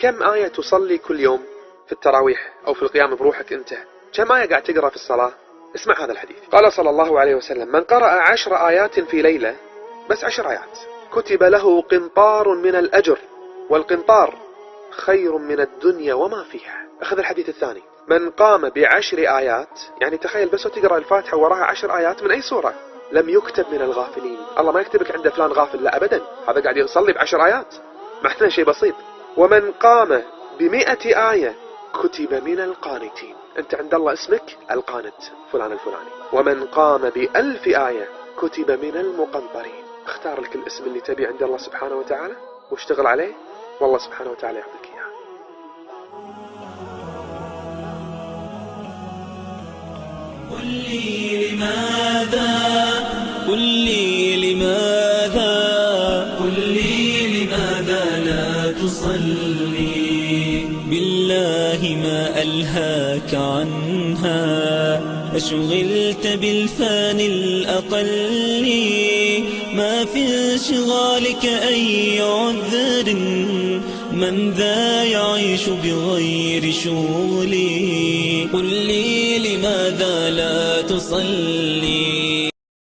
كم آية تصلي كل يوم في التراويح أو في القيام بروحك أنت؟ كم آية قاعد تقرأ في الصلاة؟ اسمع هذا الحديث. قال صلى الله عليه وسلم: من قرأ 10 آيات في ليلة، بس 10 آيات، كتب له قنطار من الأجر، والقنطار خير من الدنيا وما فيها. أخذ الحديث الثاني: من قام ب10 آيات، يعني تخيل بس تقرأ الفاتحة وراها 10 آيات من أي سورة، لم يكتب من الغافلين. الله ما يكتبك عند فلان غافل، لا أبدا، هذا قاعد يصلي ب10 آيات، محتاج شيء بسيط. ومن قام ب100 آية كتب من القانتين، أنت عند الله اسمك القانت فلان الفلاني. ومن قام ب1000 آية كتب من المقنطرين. اختار لك الاسم اللي تبي عند الله سبحانه وتعالى واشتغل عليه، والله سبحانه وتعالى يعطيك إياه. قل لي لماذا، قل لي لماذا، قل لي لماذا لا تصلي؟ بالله ما ألهاك عنها، أشغلت بالفاني الأقل، ما في انشغالك أي عذر، من ذا يعيش بغير شغلي؟ قل لي لماذا لا تصلي؟